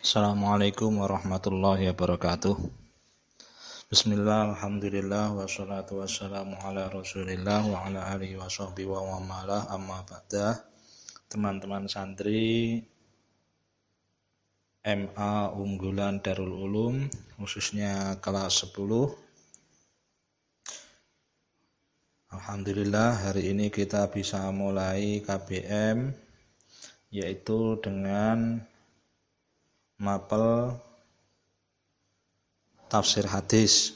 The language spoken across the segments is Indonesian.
Assalamualaikum warahmatullahi wabarakatuh. Bismillah, alhamdulillah, wassalatu wassalamu ala rasulillah wa ala alihi wa sahbihi wa wamalah, amma ba'dah. Teman-teman santri MA Unggulan Darul Ulum, khususnya kelas 10. Alhamdulillah, hari ini kita bisa mulai KBM, yaitu dengan mapel tafsir hadis.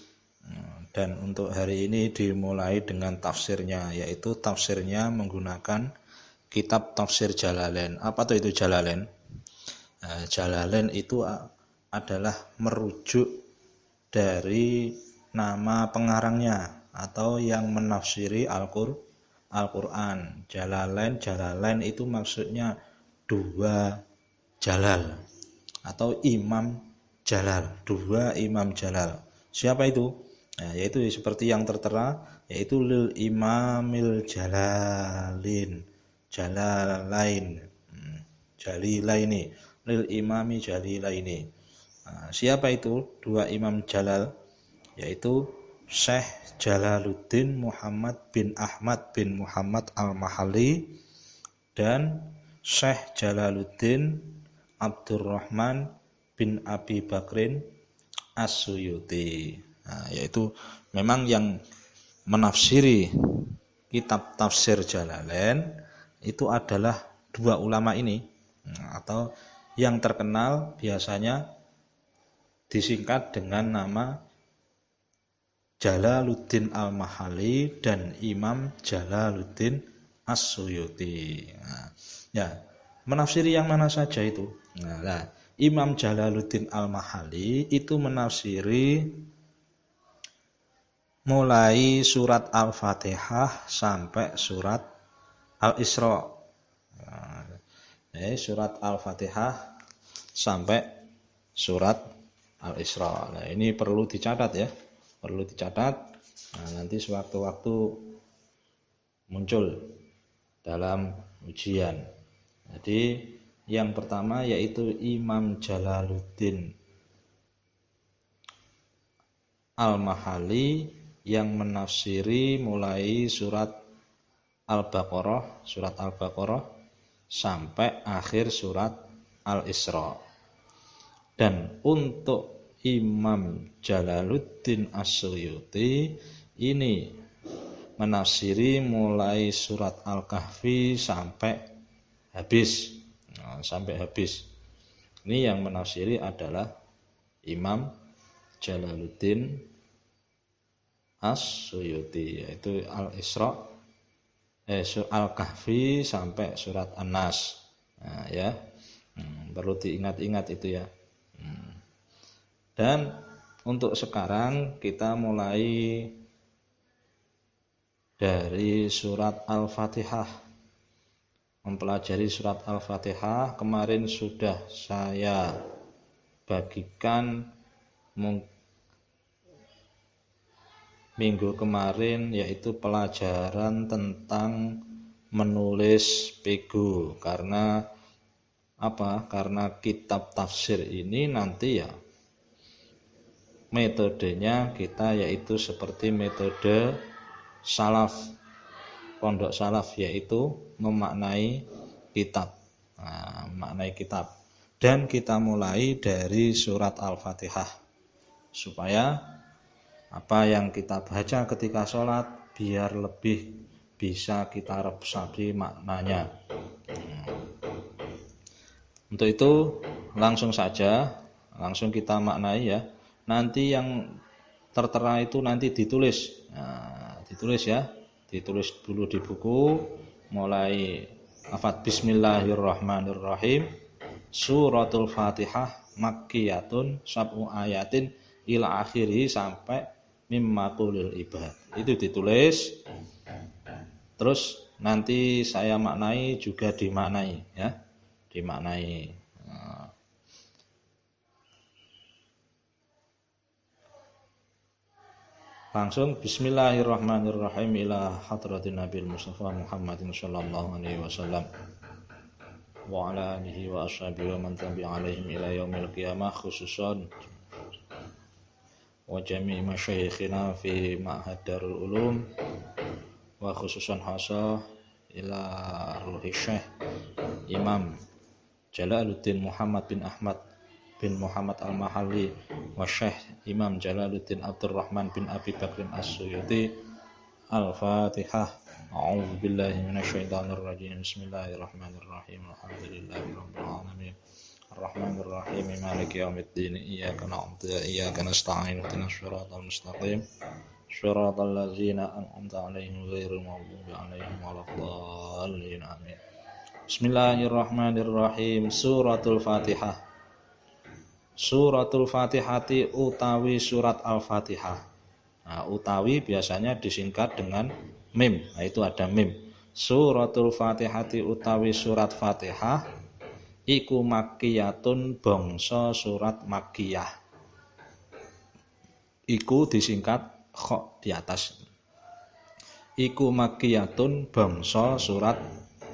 Dan untuk hari ini dimulai dengan tafsirnya, yaitu tafsirnya menggunakan kitab tafsir Jalalain. Apa tuh itu Jalalain? Jalalain itu adalah merujuk dari nama pengarangnya atau yang menafsiri Al-Quran. Jalalain itu maksudnya dua jalal atau imam jalal, dua imam jalal. Siapa itu? Yaitu seperti yang tertera, yaitu lil imamil jalalain, jalilaini, lil imami jalilaini. Siapa itu dua imam jalal? Yaitu Syekh Jalaluddin Muhammad bin Ahmad bin Muhammad Al-Mahalli dan Syekh Jalaluddin Abdurrahman bin Abi Bakrin As-Suyuti. Yaitu memang yang menafsiri kitab tafsir Jalalain itu adalah dua ulama ini, atau yang terkenal biasanya disingkat dengan nama Jalaluddin Al-Mahalli dan Imam Jalaluddin As-Suyuti. Menafsiri yang mana saja itu? Imam Jalaluddin Al-Mahalli itu menafsiri mulai surat Al-Fatihah sampai surat Al-Isra. Surat Al-Fatihah sampai surat Al-Isra. Ini perlu dicatat ya. Perlu dicatat. Nanti sewaktu-waktu muncul dalam ujian. Jadi yang pertama yaitu Imam Jalaluddin Al-Mahalli yang menafsiri mulai surat Al-Baqarah sampai akhir surat Al-Isra. Dan untuk Imam Jalaluddin As-Suyuti ini menafsiri mulai surat Al-Kahfi sampai habis. Ini yang menafsiri adalah Imam Jalaluddin As-Suyuti, yaitu Al-Isra, Al-Kahfi sampai surat An-Nas. Perlu diingat-ingat itu ya. Dan untuk sekarang kita mulai dari surat Al-Fatihah. Mempelajari surat Al-Fatihah kemarin sudah saya bagikan minggu kemarin, yaitu pelajaran tentang menulis pegu. Karena apa? Karena kitab tafsir ini nanti ya metodenya kita yaitu seperti metode salaf, pondok salaf, yaitu memaknai kitab. Dan kita mulai dari surat Al-Fatihah supaya apa yang kita baca ketika sholat biar lebih bisa kita resapi maknanya. Untuk itu langsung kita maknai ya. Nanti yang tertera itu nanti ditulis. Ditulis dulu di buku, mulai lafaz Bismillahirrahmanirrahim, suratul Fatihah makkiyatun sab'u ayatin ila akhiri sampai mimmatulil ibad. Itu ditulis. Terus nanti saya maknai juga dimaknai ya. Langsung Bismillahirrahmanirrahim ila hadratin Nabil Mustafa Muhammadin sallallahu alaihi wasallam. wa ala alihi wa ashabihi wa man tabi'a alaihim ila yaumil qiyamah, khususan wa jami' masyayikhina fi Ma'had Darul Ulum, wa khususan hasa ila ruhi Syekh Imam Jalaluddin Muhammad bin Ahmad bin Muhammad Al-Mahalli wa Syekh Imam Jalaluddin Abdurrahman bin Abi Bakrin As-Suyuti. Al-Fatihah. A'udzu billahi minasyaitonir rajim. Bismillahirrahmanirrahim. Alhamdulillahi rabbil alamin. Arrahmanir rahim. Maliki yaumiddin. Iyyaka na'budu wa iyyaka nasta'in. Ihdinas siratal mustaqim. Shiratal ladzina an'amta 'alaihim ghairil maghdubi 'alaihim waladdallin. Amin. Bismillahirrahmanirrahim. Suratul Fatihah. Suratul Fatihati utawi surat Al-Fatihah. Nah, utawi biasanya disingkat dengan mim. Nah, itu ada mim. Suratul Fatihati utawi surat Fatihah iku makkiyatun bangsa surat makkiyah. Iku disingkat kha di atas. Iku makkiyatun bangsa surat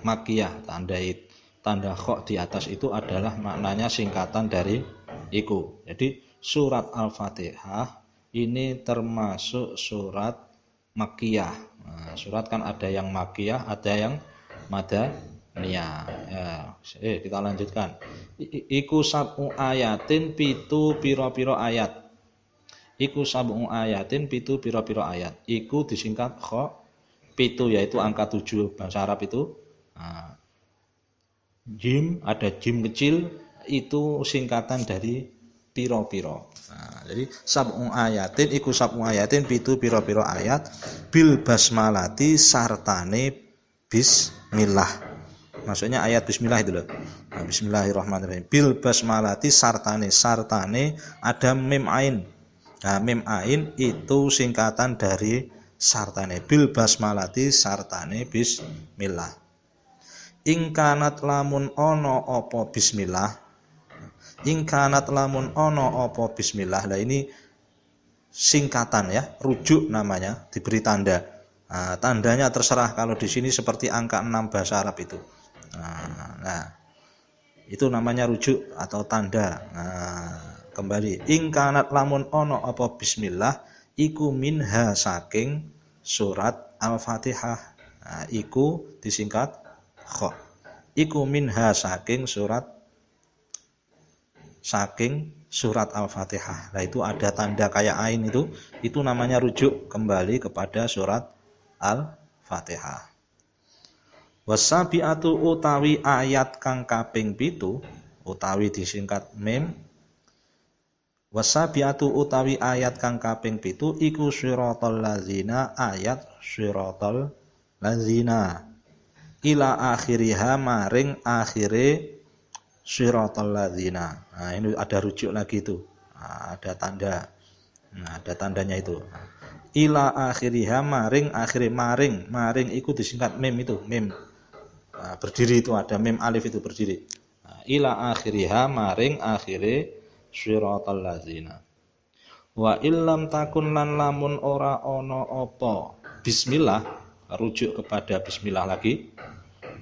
makkiyah. Tanda kha di atas itu adalah maknanya singkatan dari iku. Jadi surat Al-Fatihah ini termasuk surat makkiyah. Nah, surat kan ada yang makkiyah, ada yang madaniyah. Ya, kita lanjutkan. Iku sab'u ayatin pitu piro-piro ayat. Iku sab'u ayatin pitu piro-piro ayat. Iku disingkat kha, pitu yaitu angka 7 bahasa Arab itu. Nah, jim, ada jim kecil, itu singkatan dari piro-piro. Nah, jadi sab'u ayatin iku sab'u ayatin pitu piro-piro ayat bil basmalati sartane bismillah. Maksudnya ayat bismillah itu loh. Nah, bismillahirrahmanirrahim. Bil basmalati sartane ada mim ain. Nah, mim ain itu singkatan dari sartane. Bil basmalati sartane bismillah. Ingkanat lamun ono opo bismillah. Ingkanat lamun ono opo bismillah. Nah, ini singkatan ya, rujuk namanya, diberi tanda. Nah, tandanya terserah, kalau di sini seperti angka 6 bahasa Arab itu. Nah, itu namanya rujuk atau tanda. Nah, kembali. Ingkanat lamun ono opo bismillah iku minha saking surat Al-Fatihah. Nah, iku disingkat kha. Iku minha saking surat Al-Fatihah. Nah, itu ada tanda kayak ain itu namanya rujuk kembali kepada surat Al-Fatihah. Wasabi'atu utawi ayat kang kaping 7 utawi disingkat mim. Wasabi'atu utawi ayat kang kaping 7 iku siratal ladzina ayat siratal ladzina ila akhiriha maring akhire siratal ladzina. Nah, ini ada rujuk lagi itu. Nah, ada tanda. Nah, ada tandanya itu. Ila akhiriha maring akhire maring iku disingkat mim itu, mim. Nah, berdiri itu ada mim alif itu berdiri. Nah, ila akhiriha maring akhire siratal ladzina. Wa illam takun lan lamun ora ana apa bismillah, rujuk kepada bismillah lagi.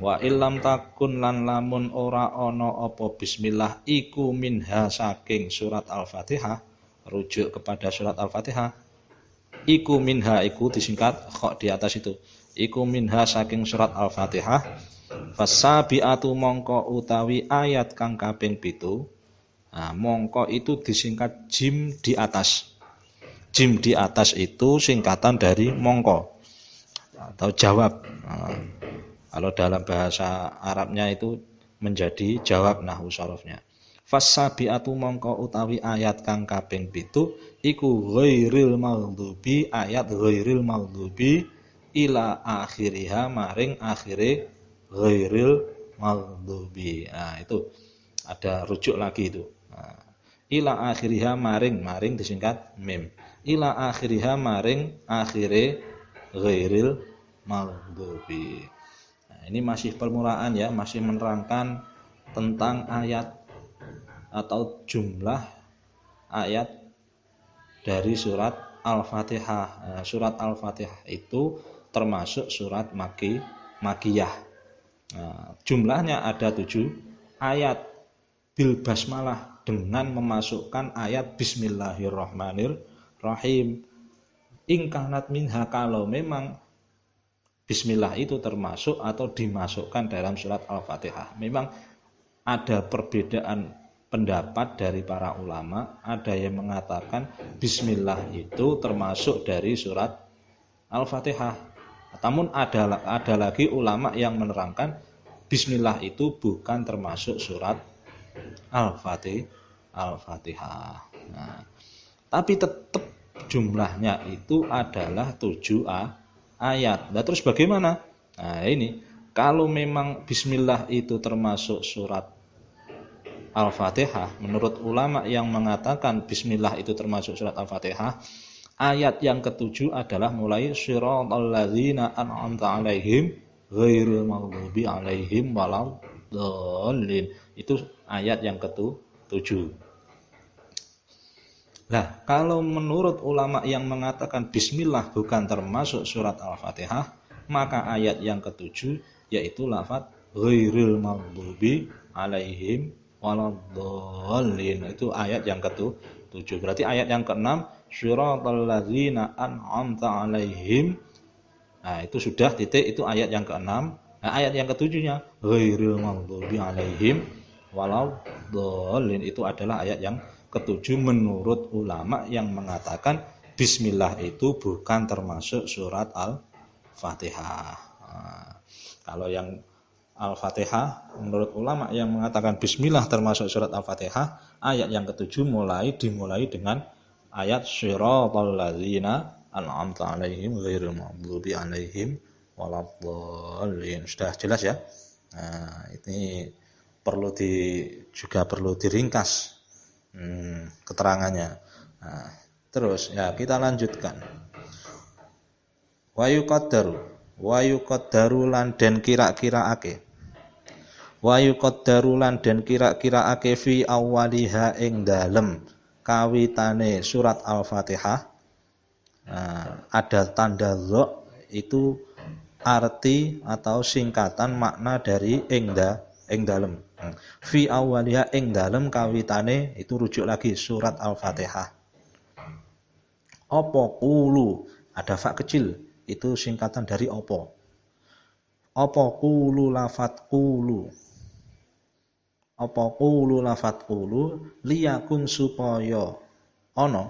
Wa illam takun lan lamun ora ana apa bismillah iku minha saking surat Al-Fatihah, rujuk kepada surat Al-Fatihah. Iku minha iku disingkat kha di atas itu. Iku minha saking surat Al-Fatihah. Fasabiatu mongko utawi ayat kang kaping 7. Nah, mongko itu disingkat jim di atas. Jim di atas itu singkatan dari mongko atau jawab. Nah, kalau dalam bahasa Arabnya itu menjadi jawab nahwu sharafnya. Fasabiatu mongko utawi ayat kang kaping 7 iku ghairil maghdubi, ayat ghairil maghdubi ila akhiriha maring akhire ghairil maghdubi. Nah, itu ada rujuk lagi itu. Nah, ila akhiriha maring disingkat mim. Ila akhiriha maring akhire ghairil maghdubi. Ini masih permulaan ya, masih menerangkan tentang ayat atau jumlah ayat dari surat Al-Fatihah. Surat Al-Fatihah itu termasuk surat Makkiyah. Jumlahnya ada 7 ayat bil basmalah dengan memasukkan ayat bismillahirrahmanirrahim. Ingkanat minha, kalau memang bismillah itu termasuk atau dimasukkan dalam surat Al-Fatihah. Memang ada perbedaan pendapat dari para ulama, ada yang mengatakan bismillah itu termasuk dari surat Al-Fatihah. Namun ada lagi ulama yang menerangkan bismillah itu bukan termasuk surat Al-Fatihah. Nah, tapi tetap jumlahnya itu adalah 7 ayat. Nah, terus bagaimana? Nah, ini kalau memang bismillah itu termasuk surat Al-Fatihah, menurut ulama yang mengatakan bismillah itu termasuk surat Al-Fatihah, ayat yang ketujuh adalah mulai siratal ladzina an'amta 'alaihim ghairil maghdubi 'alaihim waladdallin. Itu ayat yang ketujuh. Nah, kalau menurut ulama yang mengatakan bismillah bukan termasuk surat Al-Fatihah, maka ayat yang ketujuh yaitu lafaz ghairil maghdubi 'alaihim waladdallin. Itu ayat yang ketujuh. Berarti ayat yang keenam siratal ladzina an'amta 'alaihim. Nah, itu sudah titik, itu ayat yang keenam. Nah, ayat yang ketujuhnya ghairil maghdubi 'alaihim waladdallin. Itu adalah ayat yang ketujuh menurut ulama yang mengatakan bismillah itu bukan termasuk surat Al-Fatihah. Nah, kalau yang Al-Fatihah, menurut ulama yang mengatakan bismillah termasuk surat Al-Fatihah, ayat yang ketujuh dimulai dengan ayat siratal ladzina an'amta 'alaihim ghairil maghdubi 'alaihim waladdallin. Sudah jelas ya? Nah, ini juga perlu diringkas keterangannya. Nah, terus ya kita lanjutkan. Wa yuqaddaru lan den kira-kiraake. Wa yuqaddaru lan den kira-kiraake fi awwaliha ing dalem kawitane surat Al-Fatihah. Nah, ada tanda dha, itu arti atau singkatan makna dari ing dalem. Fi awwaliha ing dalem kawitane, itu rujuk lagi surat Al-Fatihah. Opo qulu, ada fa kecil, itu singkatan dari opo. Opo qulu lafat qulu. Opo qulu lafat qulu liyakun supaya ono.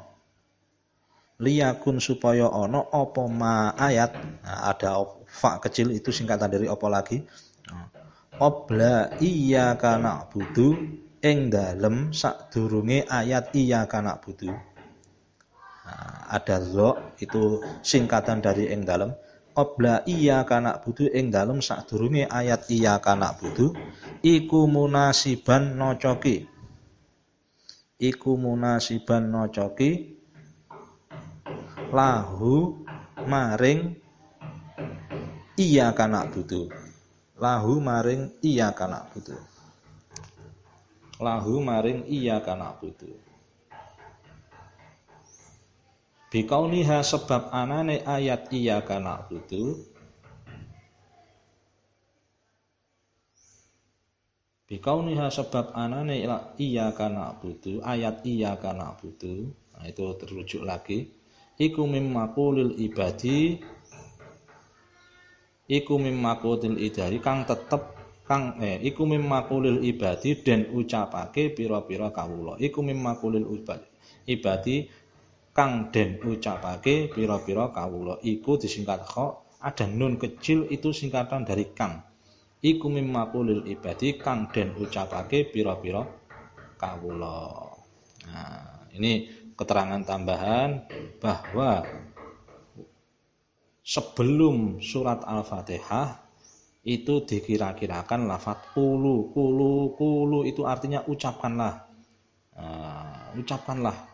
Liyakun supaya ono opo ma ayat. Nah, ada fa kecil, itu singkatan dari opo lagi. Qabla iyyaka na'budu, ing dalem sadurunge ayat iyyaka na'budu. Nah, ada dha, itu singkatan dari ing dalem. Qabla iyyaka na'budu, ing dalem sadurunge ayat iyyaka na'budu, iku munasiban nocoki. Iku munasiban nocoki lahu maring iyyaka na'budu. Lahu maring iyyaka na'budu. Lahu maring iyyaka na'budu. Bikauniha sebab anane ayat iyyaka na'budu. Bikauniha sebab anane iyyaka na'budu, ayat iyyaka na'budu. Nah, itu terujuk lagi. Iku mimma qulil ibadi. Iku mimmaqutil idari iku mimmakulil ibadi den ucapake pira-pira kawula. Iku mimmakulil ibadi kang den ucapake pira-pira kawula. Iku disingkat kha, ada nun kecil, itu singkatan dari kang. Iku mimmakulil ibadi kang den ucapake pira-pira kawula. Nah, ini keterangan tambahan bahwa sebelum surat Al-Fatihah itu dikira-kirakan lafaz qulu. Qulu itu artinya ucapkanlah. Ucapkanlah.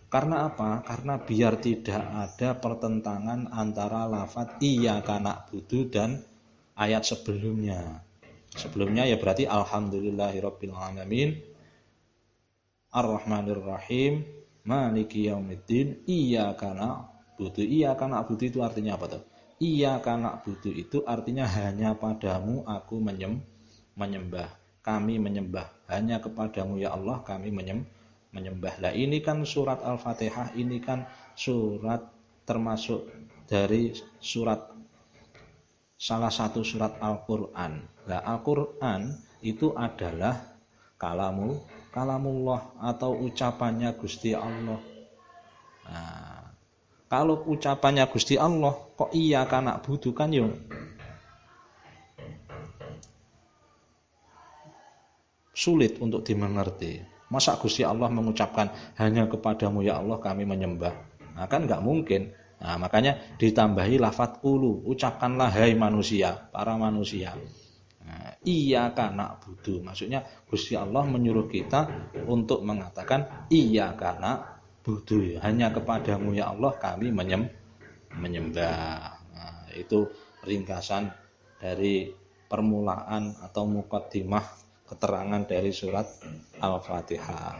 Karena apa? Karena biar tidak ada pertentangan antara lafaz iyyaka na'budu dan ayat sebelumnya. Sebelumnya ya berarti alhamdulillahirabbil alamin arrahmanirrahim maliki yaumiddin iyyaka na'budu. Iyyaka na'budu itu artinya apa tuh? Iyyaka na'budu itu artinya hanya padamu aku menyembah. Kami menyembah. Hanya kepadamu ya Allah kami menyembah. Lah ini kan surat Al-Fatihah, ini kan surat termasuk dari salah satu surat Al-Qur'an. Lah Al-Qur'an itu adalah kalamullah atau ucapannya Gusti Allah. Nah, kalau ucapannya Gusti Allah kok iyyaka na'budu kan yo sulit untuk dimengerti. Masa Gusti Allah mengucapkan hanya kepadamu ya Allah kami menyembah. Nah, kan enggak mungkin. Nah, makanya ditambahi lafadz qulu, ucapkanlah hai manusia, para manusia. Nah, iyyaka na'budu. Maksudnya Gusti Allah menyuruh kita untuk mengatakan iyyaka na'budu. Hanya kepadamu ya Allah kami menyembah. Nah, itu ringkasan dari permulaan atau muqaddimah keterangan dari surat Al-Fatihah.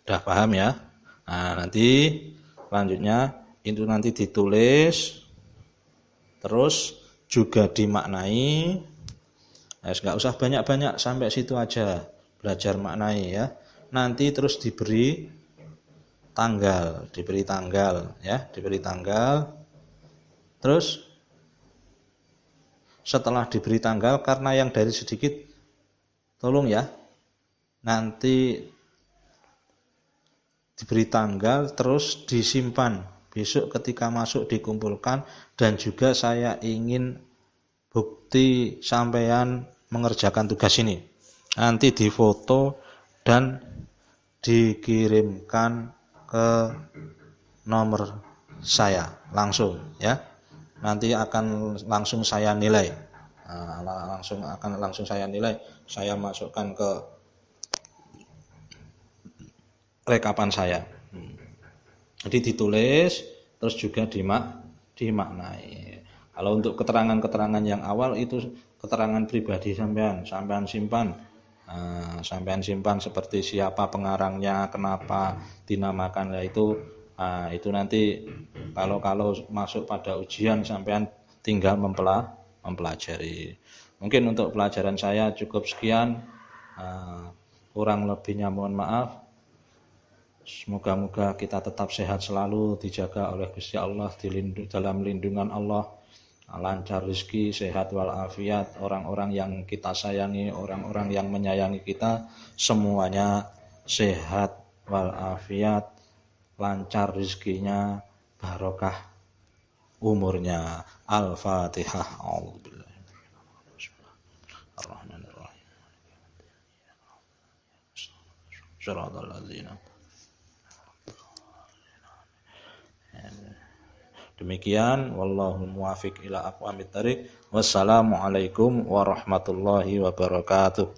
Udah paham ya? Nah, nanti selanjutnya itu nanti ditulis terus juga dimaknai. Enggak usah banyak-banyak, sampai situ aja belajar maknai ya. Nanti terus diberi tanggal ya, diberi tanggal. Terus setelah diberi tanggal, karena yang dari sedikit tolong ya, nanti diberi tanggal terus disimpan, besok ketika masuk dikumpulkan. Dan juga saya ingin bukti sampean mengerjakan tugas ini, nanti difoto dan dikirimkan ke nomor saya langsung ya. Nanti akan langsung saya nilai. Langsung saya nilai, saya masukkan ke rekapan saya. Jadi ditulis terus juga dimaknai. Kalau untuk keterangan-keterangan yang awal itu keterangan pribadi sampean simpan. Sampean simpan seperti siapa pengarangnya, kenapa dinamakan, itu nanti kalau masuk pada ujian sampean tinggal mempelajari. Mungkin untuk pelajaran saya cukup sekian. Kurang lebihnya mohon maaf. Semoga-moga kita tetap sehat selalu, dijaga oleh Gusti Allah, dalam lindungan Allah, lancar rezeki, sehat walafiat, orang-orang yang kita sayangi, orang-orang yang menyayangi kita, semuanya sehat walafiat, lancar rezekinya, barokah umurnya. Al-Fatihah. Demikian, wallahu muwaffiq ila aqwamit thariq. Wassalamualaikum warahmatullahi wabarakatuh.